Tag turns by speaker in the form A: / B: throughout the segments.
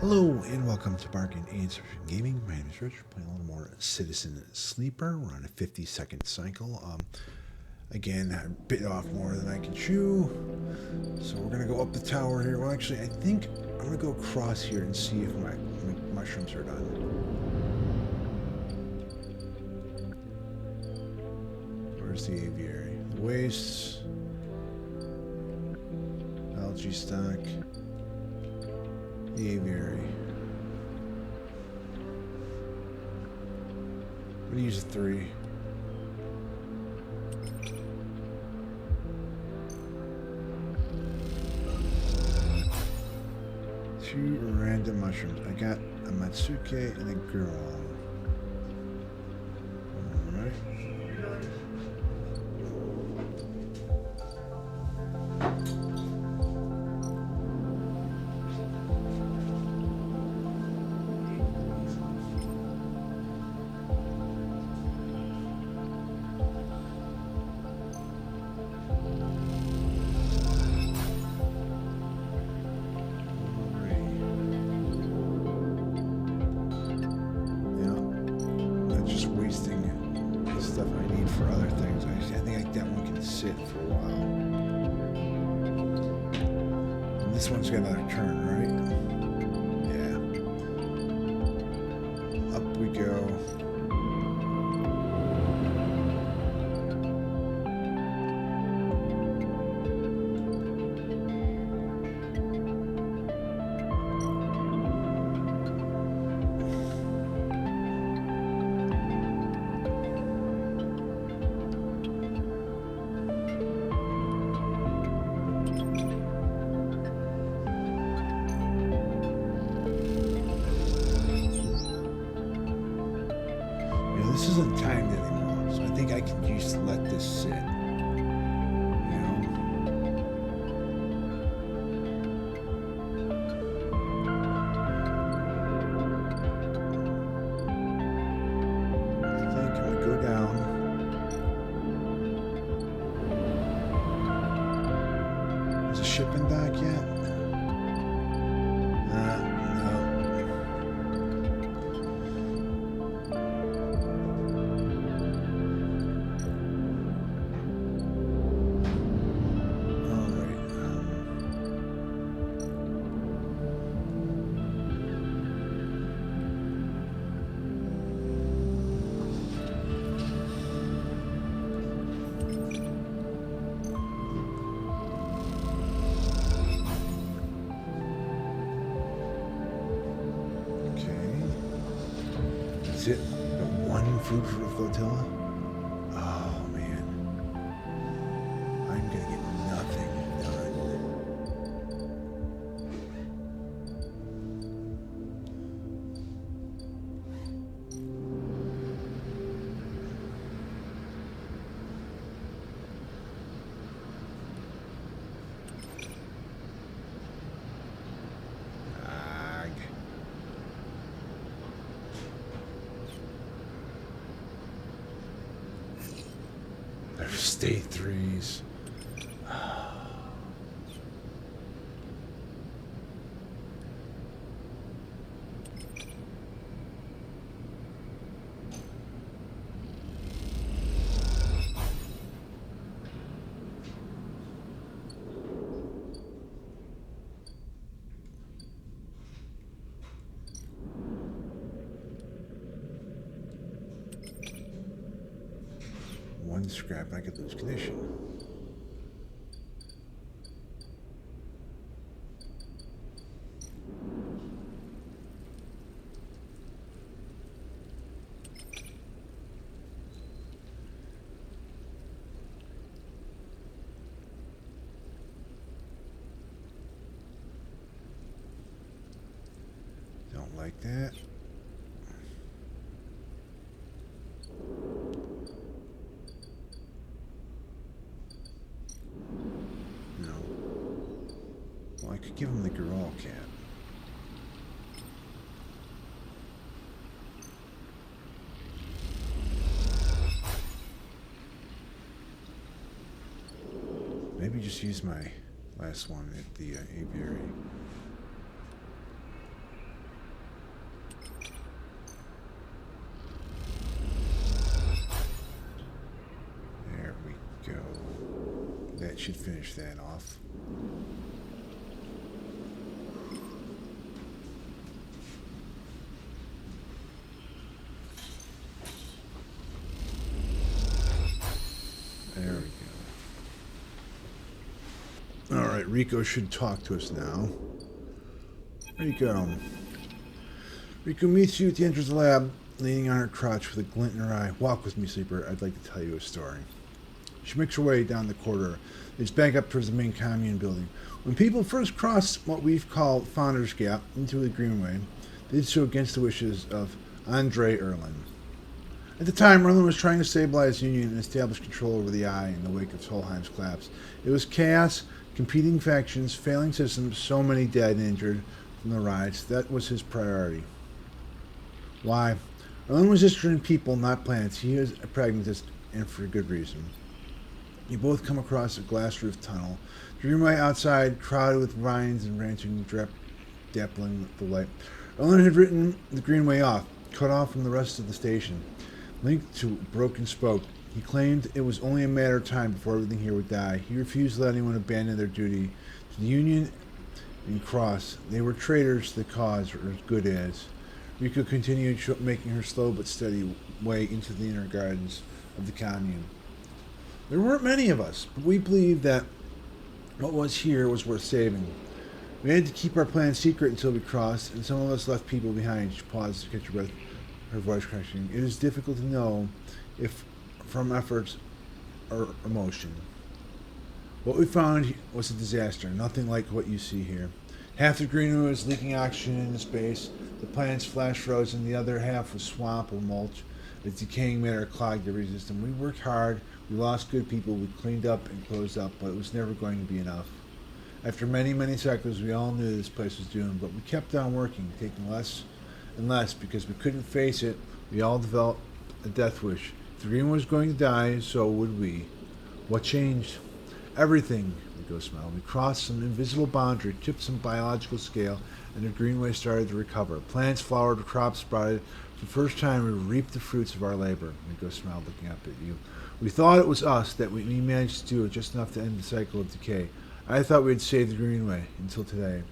A: Hello and welcome to Bargain and Subscription Gaming. My name is Rich. We're playing a little more Citizen Sleeper. We're on a 50-second cycle. Again, I bit off more than I can chew. So we're going to go up the tower here. Well, actually, I think I'm going to go across here and see if my mushrooms are done. Where's the aviary? The wastes. Algae stock. The aviary. I'm gonna use a 3. Two random mushrooms. I got a Matsuke and a girl. Alright. This one's got another turn, right? Yeah. Up we go. This isn't timed anymore, so I think I can just let this sit. I think I'm gonna go down. Is the ship in dock yet? Is it the one food for the flotilla? Oh man. I'm gonna get nothing done. Stay threes. One scrap, I could lose condition. Don't like that. Well, I could give him the Garral cat. Maybe just use my last one at the aviary. should finish that off. There we go. Alright, Riko should talk to us now. Riko. Riko meets you at the entrance of the lab, leaning on her crotch with a glint in her eye. Walk with me, sleeper. I'd like to tell you a story. She makes her way down the corridor. It's back up towards the main commune building. When people first crossed what we've called Founder's Gap into the Greenway, they did so against the wishes of Andre Erlin. At the time, Erlin was trying to stabilize the Union and establish control over the Eye in the wake of Solheim's collapse. It was chaos, competing factions, failing systems, so many dead and injured from the riots. That was his priority. Why? Erlin was interested in people, not planets. He is a pragmatist, and for good reason. You both come across a glass-roofed tunnel. The Greenway outside, crowded with vines and branching, dappling the light. Erlin had written the Greenway off, cut off from the rest of the station, linked to a broken spoke. He claimed it was only a matter of time before everything here would die. He refused to let anyone abandon their duty to the Union and cross. They were traitors to the cause, or as good as. Riko continued making her slow but steady way into the inner gardens of the commune. There weren't many of us, but we believed that what was here was worth saving. We had to keep our plan secret until we crossed, and some of us left people behind. She paused to catch her breath, her voice crashing. It is difficult to know if from efforts or emotion. What we found was a disaster, nothing like what you see here. Half the greenwood was leaking oxygen into space, the plants flash frozen, the other half was swamp or mulch. Its decaying matter clogged every system. We worked hard, we lost good people, we cleaned up and closed up, but it was never going to be enough. After many, many cycles, we all knew this place was doomed, but we kept on working, taking less and less because we couldn't face it. We all developed a death wish. If the green was going to die, so would we. What changed? Everything, Riko smiled. We crossed some invisible boundary, tipped some biological scale, and the greenway started to recover. Plants flowered, crops sprouted. For the first time, we reaped the fruits of our labor. Riko smiled, looking up at you. We thought it was us, that we managed to do it just enough to end the cycle of decay. I thought we'd save the greenway, until today.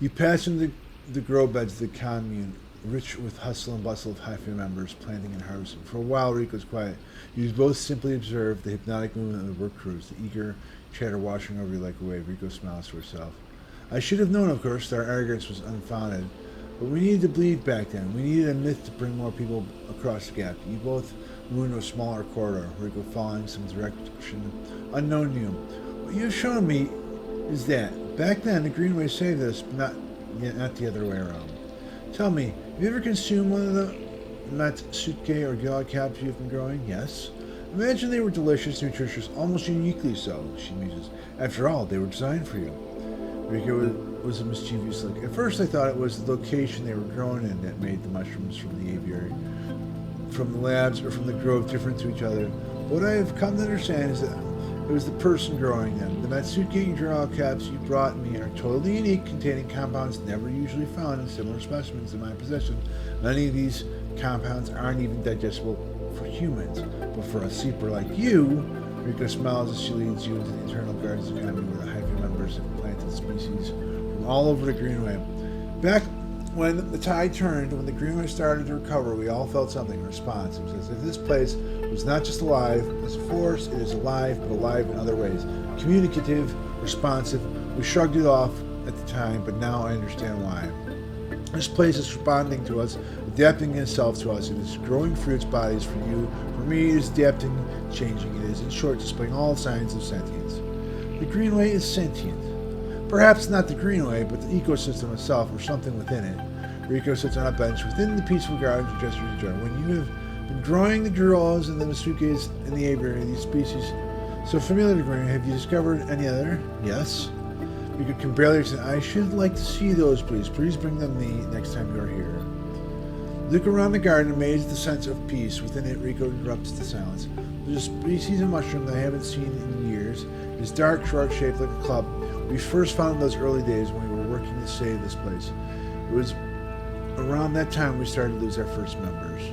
A: You passed into the grow beds of the commune, rich with hustle and bustle of Hyphae members planting and harvesting. For a while, Riko was quiet. You both simply observed the hypnotic movement of the work crews, the eager chatter washing over you like a wave. Riko smiles to herself. I should have known, of course, that our arrogance was unfounded. But we needed to believe back then. We needed a myth to bring more people across the gap. You both moved into a smaller corridor, Riko following some direction unknown to you. What you've shown me is that back then the Greenway saved us, but not the other way around. Tell me, have you ever consumed one of the matsuke or gala caps you've been growing? Yes. Imagine they were delicious, nutritious, almost uniquely so, she muses. After all, they were designed for you. Riko was a mischievous look. At first I thought it was the location they were grown in that made the mushrooms from the aviary, from the labs, or from the grove different to each other. What I have come to understand is that it was the person growing them. The matsuke and gala caps you brought me are totally unique, containing compounds never usually found in similar specimens in my possession. Many of these compounds aren't even digestible for humans, but for a sleeper like you, Riko smiles as she leads you into the internal gardens of the commune where the Hyphae members have planted species from all over the Greenway. Back when the tide turned, when the Greenway started to recover, we all felt something, a response. It was as if this place was not just alive as a force, it is alive, but alive in other ways. Communicative, responsive. We shrugged it off at the time, but now I understand why. This place is responding to us, adapting itself to us. It is growing fruits, bodies for you. For me, it is adapting, changing. It is, in short, displaying all signs of sentience. The Greenway is sentient. Perhaps not the Greenway, but the ecosystem itself, or something within it. Riko sits on a bench within the peaceful gardens of Jester's Jar. When you have been growing the girls and the masukes in the aviary, these species so familiar to Greenway, have you discovered any other? Yes. Riko can barely say, I should like to see those, please. Please bring them me next time you are here. Look around the garden, amazed at the sense of peace. Within it, Riko interrupts the silence. There's a species of mushroom that I haven't seen in years. It is dark, short-shaped like a club. We first found in those early days when we were working to save this place. It was around that time we started to lose our first members.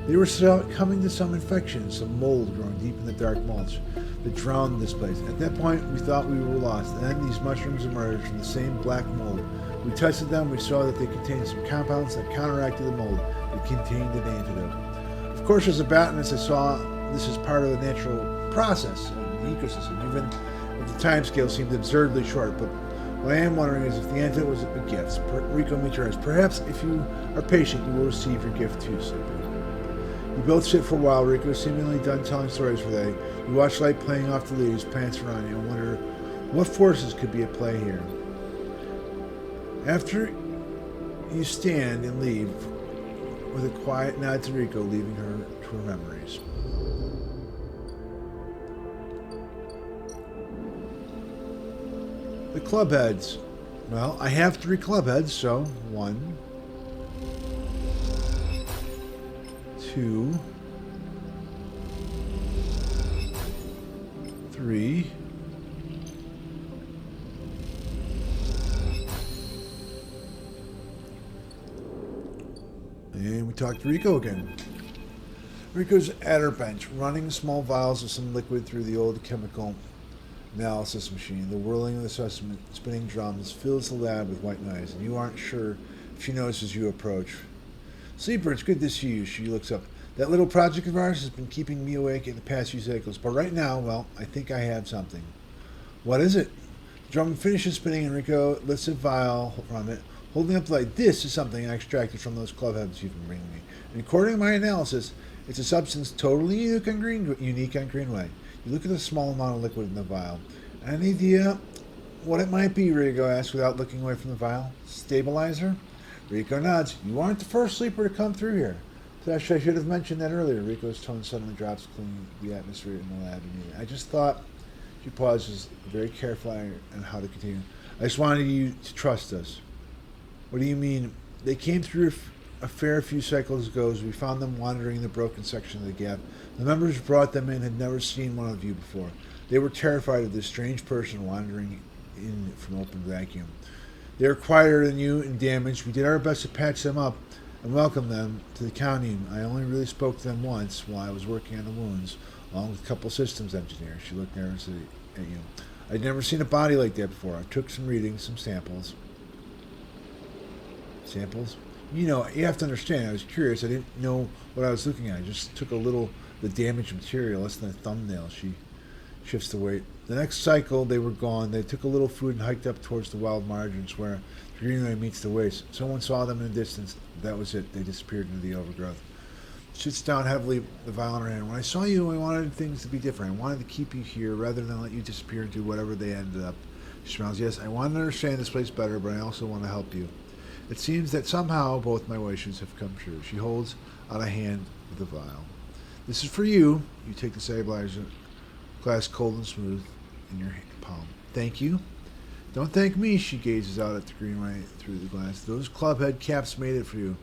A: They were succumbing to some infection, some mold growing deep in the dark mulch. that drowned this place. At that point, we thought we were lost. And then these mushrooms emerged from the same black mold. We tested them. We saw that they contained some compounds that counteracted the mold. It contained an antidote. Of course, as a botanist, I saw this as part of the natural process of the ecosystem, even if the time scale seemed absurdly short. But what I am wondering is if the antidote was a gift. Riko meteorites. Perhaps if you are patient, you will receive your gift too, Sleeper. You both sit for a while. Riko seemingly done telling stories for the day. You watch light playing off the leaves, plants around you, and wonder what forces could be at play here. After you stand and leave with a quiet nod to Riko, leaving her to her memories. The clubheads. Well, I have 3 clubheads, so 1, 2, 3. And we talked to Riko again. Riko's at her bench, running small vials of some liquid through the old chemical analysis machine. The whirling of the spinning drums fills the lab with white noise, and you aren't sure if she notices you approach. Sleeper, it's good to see you. She looks up. That little project of ours has been keeping me awake in the past few cycles, but right now, well, I think I have something. What is it? The drum finishes spinning, and Riko lifts a vial from it, holding up the light. This is something I extracted from those clubheads you've been bringing me. And according to my analysis, it's a substance totally unique on Greenway. You look at the small amount of liquid in the vial. Any idea what it might be? Riko asks without looking away from the vial. Stabilizer? Riko nods. You aren't the first sleeper to come through here. Gosh, I should have mentioned that earlier. Riko's tone suddenly drops, cleaning the atmosphere in the lab. I just thought. She pauses, very careful on how to continue. I just wanted you to trust us. What do you mean? They came through a fair few cycles ago as we found them wandering the broken section of the gap. The members who brought them in had never seen one of you before. They were terrified of this strange person wandering in from open vacuum. They were quieter than you and damaged. We did our best to patch them up and welcome them to the county. I only really spoke to them once while I was working on the wounds, along with a couple systems engineers. She looked nervously at you. I'd never seen a body like that before. I took some readings, some samples. Samples? You know, you have to understand, I was curious. I didn't know what I was looking at. I just took a little the damaged material, less than a thumbnail. She shifts the weight. The next cycle, they were gone. They took a little food and hiked up towards the wild margins where the greenway meets the waste. Someone saw them in the distance. That was it. They disappeared into the overgrowth. She sits down heavily, the vial in her hand. When I saw you, I wanted things to be different. I wanted to keep you here rather than let you disappear into whatever they ended up. She smiles. Yes, I want to understand this place better, but I also want to help you. It seems that somehow both my wishes have come true. She holds out a hand with the vial. This is for you. You take the stabilizer, glass cold and smooth, in your palm. Thank you. Don't thank me, she gazes out at the greenway through the glass. Those clubhead caps made it for you,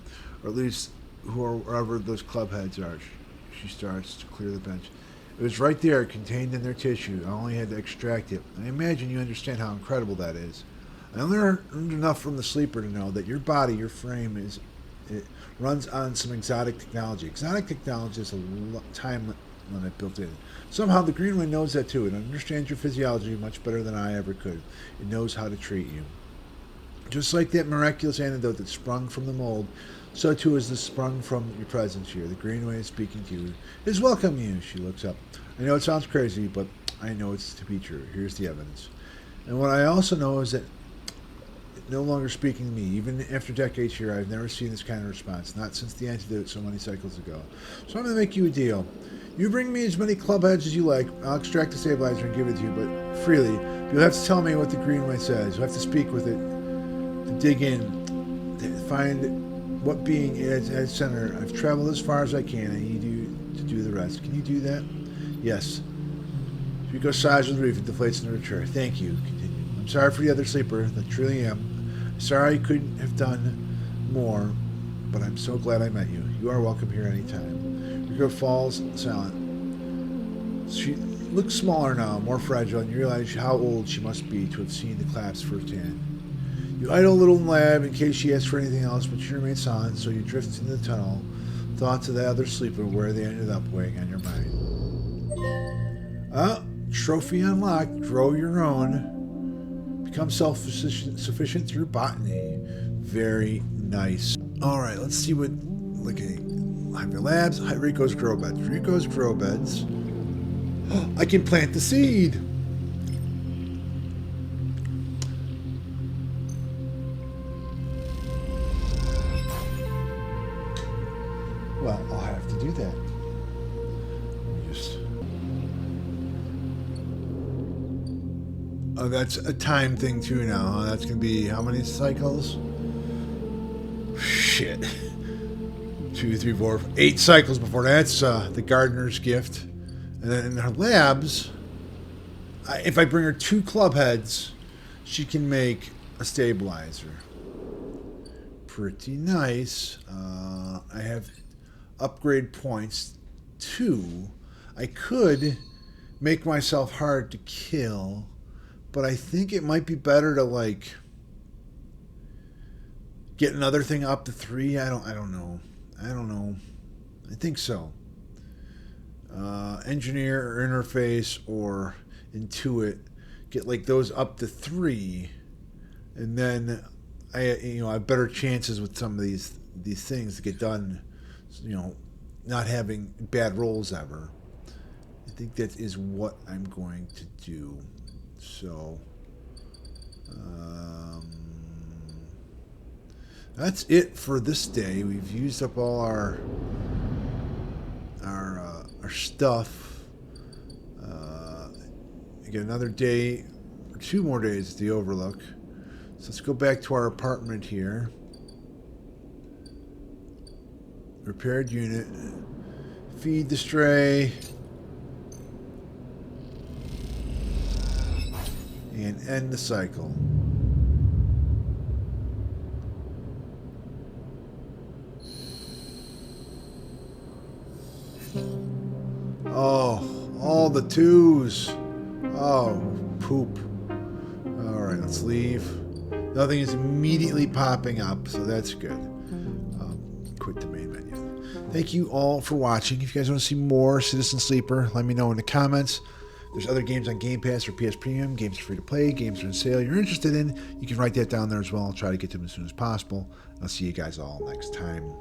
A: or at least whoever those clubheads are. She starts to clear the bench. It was right there, contained in their tissue. I only had to extract it. I imagine you understand how incredible that is. I only learned enough from the sleeper to know that your body, your frame, it runs on some exotic technology. Exotic technology is a time limit built in. Somehow the Greenway knows that too. It understands your physiology much better than I ever could. It knows how to treat you. Just like that miraculous antidote that sprung from the mold, so too is this sprung from your presence here. The Greenway is speaking to you. It is welcome you. She looks up. I know it sounds crazy, but I know it's to be true. Here's the evidence. And what I also know is that no longer speaking to me. Even after decades here, I've never seen this kind of response. Not since the antidote so many cycles ago. So I'm going to make you a deal. You bring me as many clubheads as you like. I'll extract the stabilizer and give it to you, but freely. You'll have to tell me what the Greenway says. You'll have to speak with it, to dig in, to find what being is at center. I've traveled as far as I can. I need you to do the rest. Can you do that? Yes. Riko sighs with relief and deflates into her chair. Thank you. Continue. I'm sorry for the other sleeper. I truly am. Sorry I couldn't have done more, but I'm so glad I met you. You are welcome here anytime. Riko falls silent. She looks smaller now, more fragile, and you realize how old she must be to have seen the collapse firsthand. You idle a little in the lab in case she asks for anything else, but she remains silent, so you drift into the tunnel, thoughts of the other sleeper, where they ended up weighing on your mind. Trophy unlocked. Grow your own. Become self-sufficient through botany. Very nice. All right, let's see what. Hyper Labs. Riko's grow beds. Riko's grow beds. I can plant the seed. Well, I'll have to do that. Just. Oh, that's a time thing too now. Huh? That's gonna be how many cycles? Shit. 2, 3, 4, 8 cycles before that's the gardener's gift. And then in her labs, if I bring her 2 club heads, she can make a stabilizer. Pretty nice. I have upgrade points 2. I could make myself hard to kill, but I think it might be better to like get another thing up to 3. I don't know. I think so. Engineer or interface or intuit, get like those up to 3, and then I have better chances with some of these things to get done. Not having bad rolls ever. I think that is what I'm going to do. So. That's it for this day. We've used up all our stuff. We get another day, or 2 more days at the Overlook. So let's go back to our apartment here. Repaired unit. Feed the stray. And end the cycle. Oh, all the 2s. Oh, poop. Alright, let's leave. Nothing is immediately popping up, so that's good. Quit the main menu. Thank you all for watching. If you guys want to see more Citizen Sleeper, let me know in the comments. There's other games on Game Pass or PS Premium. Games are free to play. Games are on sale you're interested in. You can write that down there as well. I'll try to get to them as soon as possible. I'll see you guys all next time.